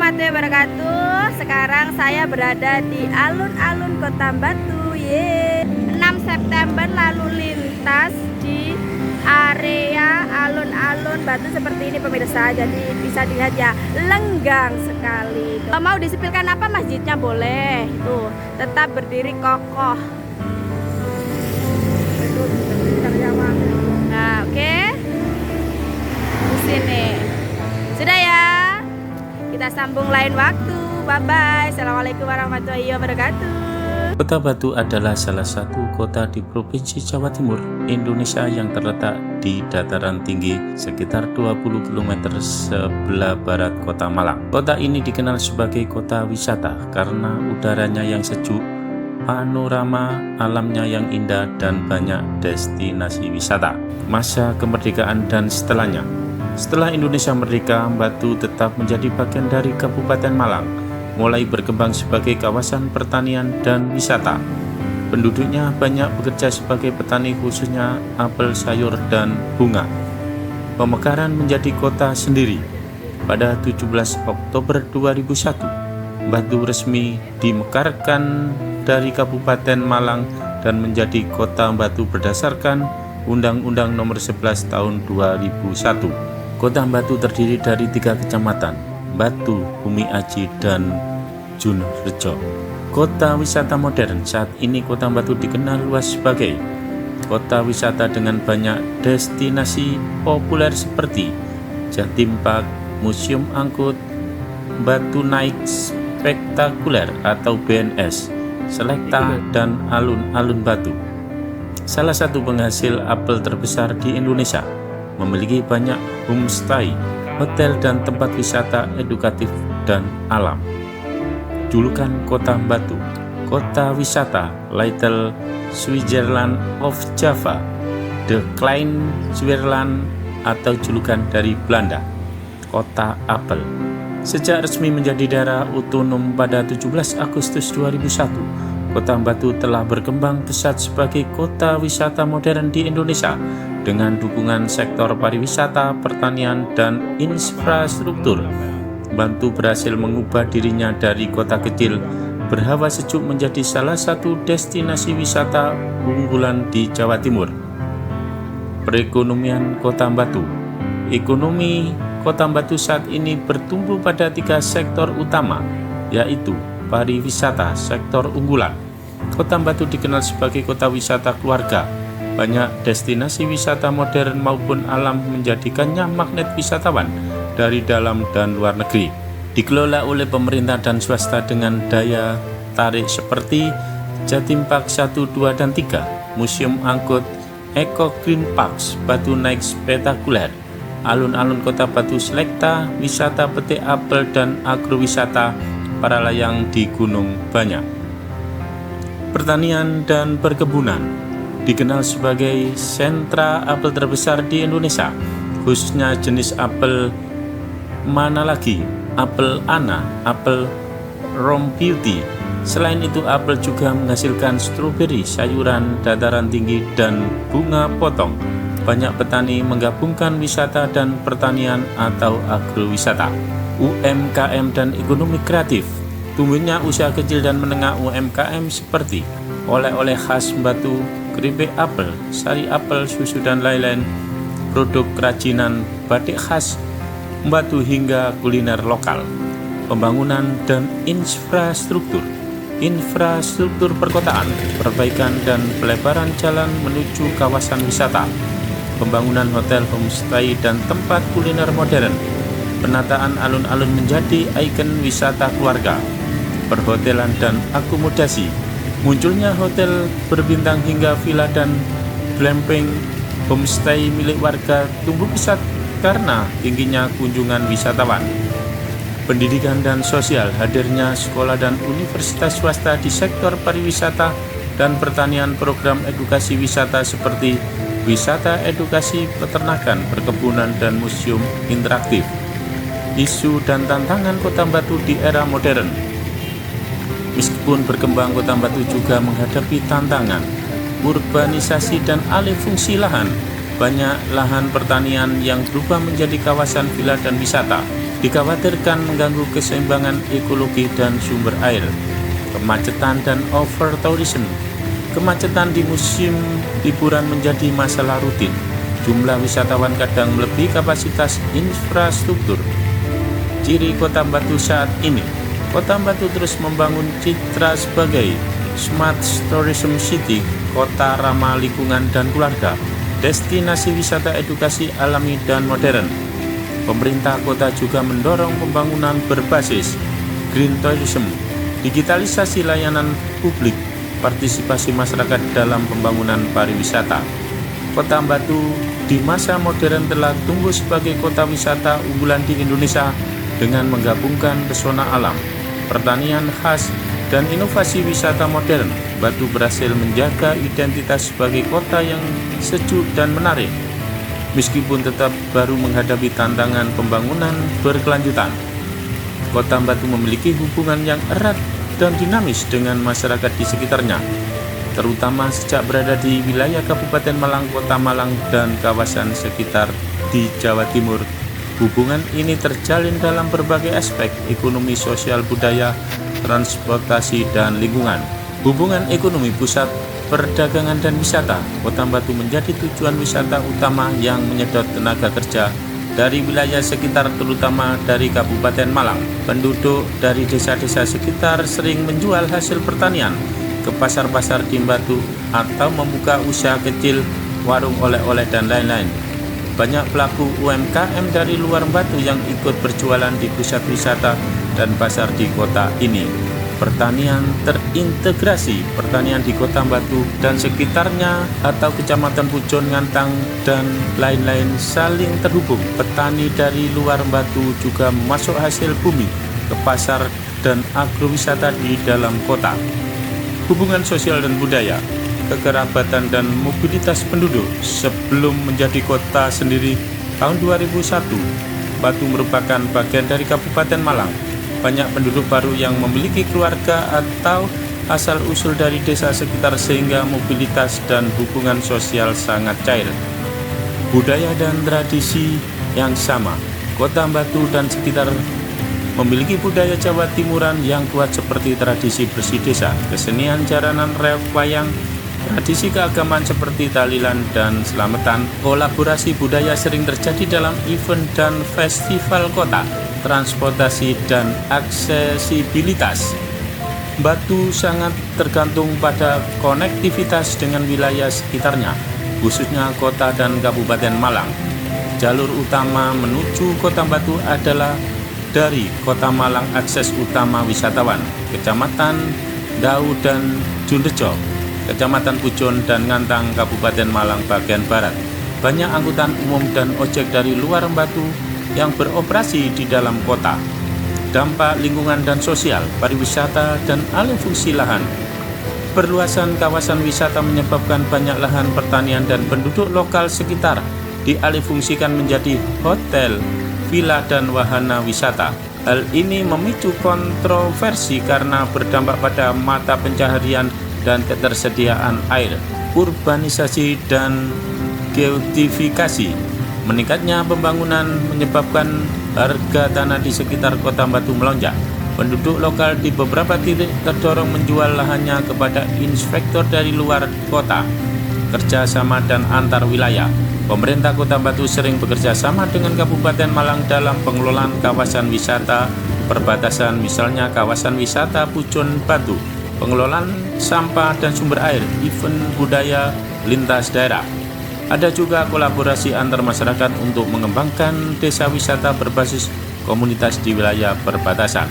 warahmatullahi wabarakatuh. Sekarang saya berada di alun-alun Kota Batu. 6 September lalu lintas di area alun-alun Batu seperti ini pemirsa. Jadi bisa dilihat ya, lenggang sekali. Kalau mau disipilkan apa masjidnya boleh. Tuh, tetap berdiri kokoh. Nah, oke. Di sini. Sudah ya. Kita sambung lain waktu. Bye-bye. Assalamualaikum warahmatullahi wabarakatuh. Kota Batu adalah salah satu kota di Provinsi Jawa Timur, Indonesia yang terletak di dataran tinggi sekitar 20 km sebelah barat Kota Malang. Kota ini dikenal sebagai kota wisata karena udaranya yang sejuk, panorama alamnya yang indah, dan banyak destinasi wisata. Masa kemerdekaan dan setelahnya. Setelah Indonesia merdeka, Batu tetap menjadi bagian dari Kabupaten Malang, mulai berkembang sebagai kawasan pertanian dan wisata. Penduduknya banyak bekerja sebagai petani, khususnya apel, sayur, dan bunga. Pemekaran menjadi kota sendiri. Pada 17 Oktober 2001, Batu resmi dimekarkan dari Kabupaten Malang dan menjadi Kota Batu berdasarkan Undang-Undang Nomor 11 Tahun 2001. Kota Batu terdiri dari 3 kecamatan, Batu, Bumi Aji, dan Junrejo. Kota wisata modern. Saat ini Kota Batu dikenal luas sebagai kota wisata dengan banyak destinasi populer seperti Jatim Park, Museum Angkut, Batu Naik Spektakuler atau BNS, Selekta, dan alun-alun Batu. Salah satu penghasil apel terbesar di Indonesia, memiliki banyak homestay, hotel, dan tempat wisata edukatif dan alam. Julukan Kota Batu, kota wisata Little Switzerland of Java, The Klein Switzerland, atau julukan dari Belanda, Kota Apel. Sejak resmi menjadi daerah otonom pada 17 Agustus 2001, Kota Batu telah berkembang pesat sebagai kota wisata modern di Indonesia dengan dukungan sektor pariwisata, pertanian, dan infrastruktur. Batu berhasil mengubah dirinya dari kota kecil berhawa sejuk menjadi salah satu destinasi wisata unggulan di Jawa Timur. Perekonomian Kota Batu. Ekonomi Kota Batu saat ini bertumbuh pada 3 sektor utama, yaitu pariwisata, sektor unggulan. Kota Batu dikenal sebagai kota wisata keluarga. Banyak destinasi wisata modern maupun alam menjadikannya magnet wisatawan dari dalam dan luar negeri. Dikelola oleh pemerintah dan swasta dengan daya tarik seperti Jatim Park 1, 2, dan 3, Museum Angkut, Eco Green Parks, Batu Naik Spektakuler, alun-alun Kota Batu, Selekta, wisata petik apel, dan agrowisata para layang di gunung banyak. Pertanian dan perkebunan. Dikenal sebagai sentra apel terbesar di Indonesia, khususnya jenis apel mana lagi, apel Ana, apel Rom Beauty. Selain itu, apel juga menghasilkan stroberi, sayuran dataran tinggi, dan bunga potong. Banyak petani menggabungkan wisata dan pertanian atau agrowisata. UMKM dan ekonomi kreatif. Tumbuhnya usaha kecil dan menengah UMKM seperti oleh-oleh khas Batu, keripik apel, sari apel, susu, dan lain-lain, produk kerajinan batik khas Batu, hingga kuliner lokal. Pembangunan dan infrastruktur. Infrastruktur perkotaan, perbaikan dan pelebaran jalan menuju kawasan wisata, pembangunan hotel, homestay, dan tempat kuliner modern, penataan alun-alun menjadi ikon wisata keluarga, perhotelan dan akomodasi. Munculnya hotel berbintang hingga villa dan glamping, homestay milik warga tumbuh pesat karena tingginya kunjungan wisatawan. Pendidikan dan sosial. Hadirnya sekolah dan universitas swasta di sektor pariwisata dan pertanian, program edukasi wisata seperti wisata edukasi peternakan, perkebunan, dan museum interaktif. Isu dan tantangan Kota Batu di era modern. Meskipun berkembang, Kota Batu juga menghadapi tantangan urbanisasi dan alih fungsi lahan. Banyak lahan pertanian yang berubah menjadi kawasan villa dan wisata. dikhawatirkan mengganggu keseimbangan ekologi dan sumber air. Kemacetan dan over-tourism. Kemacetan di musim liburan menjadi masalah rutin. Jumlah wisatawan kadang melebihi kapasitas infrastruktur. Ciri Kota Batu saat ini. Kota Batu terus membangun citra sebagai Smart Tourism City, kota ramah lingkungan dan keluarga, destinasi wisata edukasi alami dan modern. Pemerintah kota juga mendorong pembangunan berbasis green tourism, digitalisasi layanan publik, partisipasi masyarakat dalam pembangunan pariwisata. Kota Batu di masa modern telah tumbuh sebagai kota wisata unggulan di Indonesia dengan menggabungkan pesona alam, pertanian khas, dan inovasi wisata modern. Batu berhasil menjaga identitas sebagai kota yang sejuk dan menarik, meskipun tetap baru menghadapi tantangan pembangunan berkelanjutan. Kota Batu memiliki hubungan yang erat dan dinamis dengan masyarakat di sekitarnya, terutama sejak berada di wilayah Kabupaten Malang, Kota Malang, dan kawasan sekitar di Jawa Timur. Hubungan ini terjalin dalam berbagai aspek ekonomi, sosial, budaya, transportasi, dan lingkungan. Hubungan ekonomi, pusat perdagangan dan wisata. Kota Batu menjadi tujuan wisata utama yang menyedot tenaga kerja dari wilayah sekitar, terutama dari Kabupaten Malang. Penduduk dari desa-desa sekitar sering menjual hasil pertanian ke pasar-pasar di Batu atau membuka usaha kecil, warung oleh-oleh, dan lain-lain. Banyak pelaku UMKM dari luar Batu yang ikut berjualan di pusat wisata dan pasar di kota ini. Pertanian terintegrasi. Pertanian di Kota Batu dan sekitarnya atau Kecamatan Pujon, Ngantang, dan lain-lain saling terhubung. Petani dari luar Batu juga memasuk hasil bumi ke pasar dan agrowisata di dalam kota. Hubungan sosial dan budaya, kekerabatan dan mobilitas penduduk. Sebelum menjadi kota sendiri tahun 2001, Batu merupakan bagian dari Kabupaten Malang. Banyak penduduk baru yang memiliki keluarga atau asal-usul dari desa sekitar, sehingga mobilitas dan hubungan sosial sangat cair. Budaya dan tradisi yang sama. Kota Batu dan sekitar memiliki budaya Jawa Timuran yang kuat seperti tradisi bersih desa, kesenian jaranan, reok, wayang, tradisi keagamaan seperti tahlilan dan selamatan. Kolaborasi budaya sering terjadi dalam event dan festival kota. Transportasi dan aksesibilitas. Batu sangat tergantung pada konektivitas dengan wilayah sekitarnya, khususnya kota dan Kabupaten Malang. Jalur utama menuju Kota Batu adalah dari Kota Malang, akses utama wisatawan, Kecamatan Dau dan Junrejo, Kecamatan Pujon dan Ngantang, Kabupaten Malang bagian barat. Banyak angkutan umum dan ojek dari luar Batu yang beroperasi di dalam kota. Dampak lingkungan dan sosial, pariwisata, dan alih fungsi lahan. Perluasan kawasan wisata menyebabkan banyak lahan pertanian dan penduduk lokal sekitar dialihfungsikan menjadi hotel, villa, dan wahana wisata. Hal ini memicu kontroversi karena berdampak pada mata pencaharian dan ketersediaan air, urbanisasi, dan geotifikasi. Meningkatnya pembangunan menyebabkan harga tanah di sekitar Kota Batu melonjak. Penduduk lokal di beberapa titik terdorong menjual lahannya kepada inspektor dari luar kota. Kerjasama dan antar wilayah. Pemerintah Kota Batu sering bekerja sama dengan Kabupaten Malang dalam pengelolaan kawasan wisata perbatasan, misalnya kawasan wisata Pujon Batu, pengelolaan sampah dan sumber air, event budaya lintas daerah. Ada juga kolaborasi antar masyarakat untuk mengembangkan desa wisata berbasis komunitas di wilayah perbatasan.